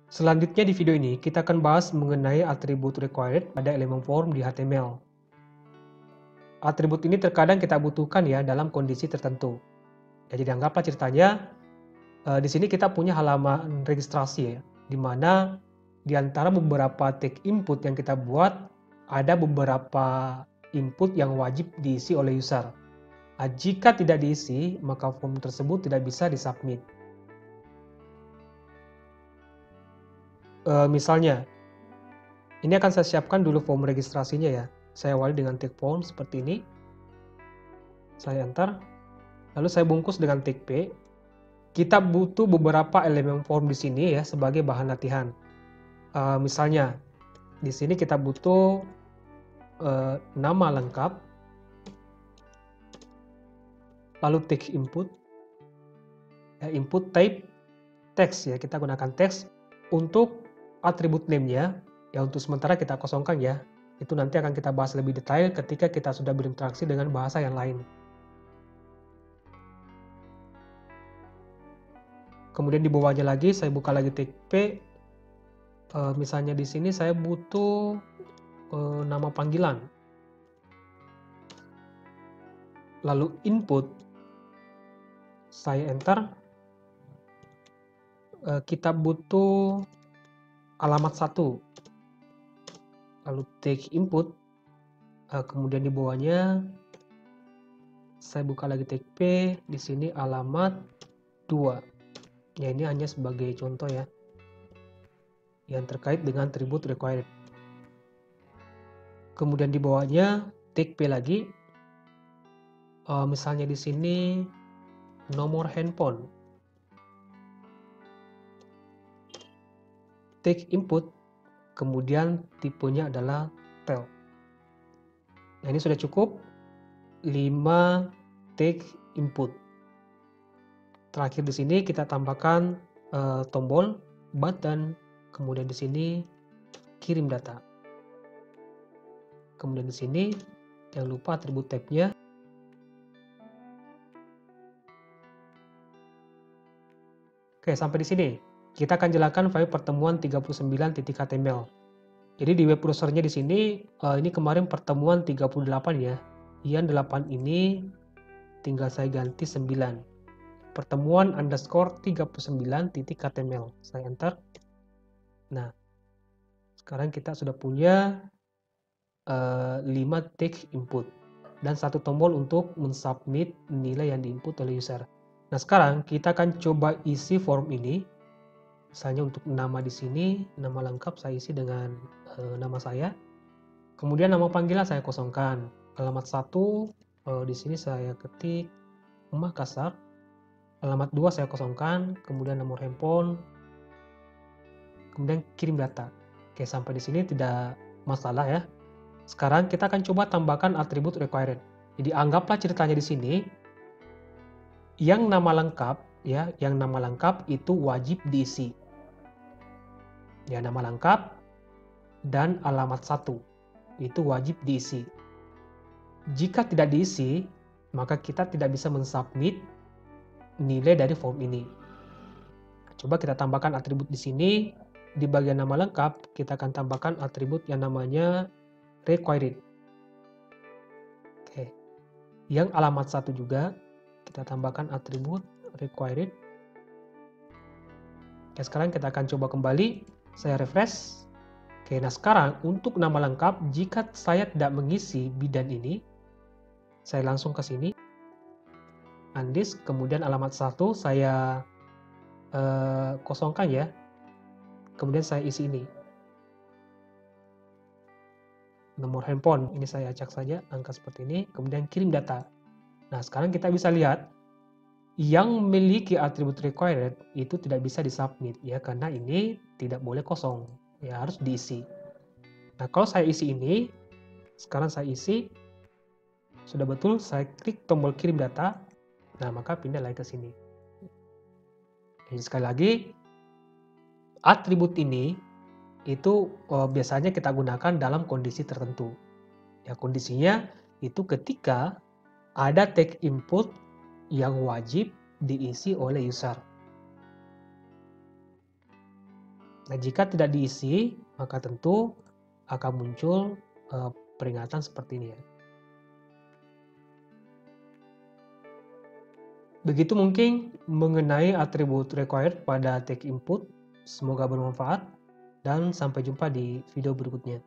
Selanjutnya di video ini kita akan bahas mengenai atribut required pada elemen form di HTML. Atribut ini terkadang kita butuhkan ya dalam kondisi tertentu. Ya, jadi anggaplah ceritanya di sini kita punya halaman registrasi ya, di mana di antara beberapa tag input yang kita buat ada beberapa input yang wajib diisi oleh user. Nah, jika tidak diisi, maka form tersebut tidak bisa disubmit. Misalnya, ini akan saya siapkan dulu form registrasinya ya. Saya awali dengan tag form seperti ini. Saya enter. Lalu saya bungkus dengan tag P. Kita butuh beberapa elemen form di sini ya sebagai bahan latihan. Misalnya, di sini kita butuh nama lengkap, lalu tag input, input type text ya, kita gunakan text. Untuk atribut name-nya, ya untuk sementara kita kosongkan ya. Itu nanti akan kita bahas lebih detail ketika kita sudah berinteraksi dengan bahasa yang lain. Kemudian di bawahnya lagi saya buka lagi tag P. Misalnya di sini saya butuh nama panggilan. Lalu input, saya enter. Kita butuh alamat 1. Lalu tag input. Kemudian di bawahnya saya buka lagi tag P. Di sini alamat 2. Ya, ini hanya sebagai contoh ya, yang terkait dengan atribut required. Kemudian di bawahnya tag P lagi. Misalnya di sini nomor handphone. Tag input, kemudian tipenya adalah tel. Nah, ini sudah cukup 5 tag input. Terakhir di sini kita tambahkan tombol, button, kemudian di sini kirim data. Kemudian di sini jangan lupa atribut tab-nya. Oke, sampai di sini kita akan jalankan file pertemuan 39.html. Jadi di web browsernya di sini ini kemarin pertemuan 38 ya. Yang 8 ini tinggal saya ganti 9. Pertemuan underscore 39.html. Saya enter. Nah, sekarang kita sudah punya 5 tag input dan 1 tombol untuk mensubmit nilai yang diinput oleh user. Nah, sekarang kita akan coba isi form ini. Misalnya untuk nama di sini, nama lengkap saya isi dengan nama saya. Kemudian nama panggilan saya kosongkan. Alamat 1 di sini saya ketik Makassar. Alamat 2 saya kosongkan, kemudian nomor handphone. Kemudian kirim data. Oke, sampai di sini tidak masalah ya. Sekarang kita akan coba tambahkan atribut required. Jadi anggaplah ceritanya di sini yang nama lengkap ya, yang nama lengkap itu wajib diisi. Ya, nama lengkap dan alamat 1 itu wajib diisi. Jika tidak diisi, maka kita tidak bisa mensubmit nilai dari form ini. Coba kita tambahkan atribut di sini. Di bagian nama lengkap, kita akan tambahkan atribut yang namanya required. Oke. Yang alamat 1 juga kita tambahkan atribut required. Oke, sekarang kita akan coba kembali. Saya refresh. Oke, nah sekarang untuk nama lengkap, jika saya tidak mengisi bidan ini, saya langsung ke sini. Andis, kemudian alamat 1 saya kosongkan ya. Kemudian saya isi ini. Nomor handphone, ini saya acak saja angka seperti ini, kemudian kirim data. Nah, sekarang kita bisa lihat yang memiliki atribut required itu tidak bisa disubmit ya, karena ini tidak boleh kosong, ya harus diisi. Nah, kalau saya isi ini, sekarang saya isi, sudah betul, saya klik tombol kirim data, nah maka pindah lagi ke sini. Jadi sekali lagi, atribut ini itu biasanya kita gunakan dalam kondisi tertentu. Ya, kondisinya itu ketika ada tag input yang wajib diisi oleh user. Nah, jika tidak diisi, maka tentu akan muncul peringatan seperti ini ya. Begitu mungkin mengenai atribut required pada take input. Semoga bermanfaat dan sampai jumpa di video berikutnya.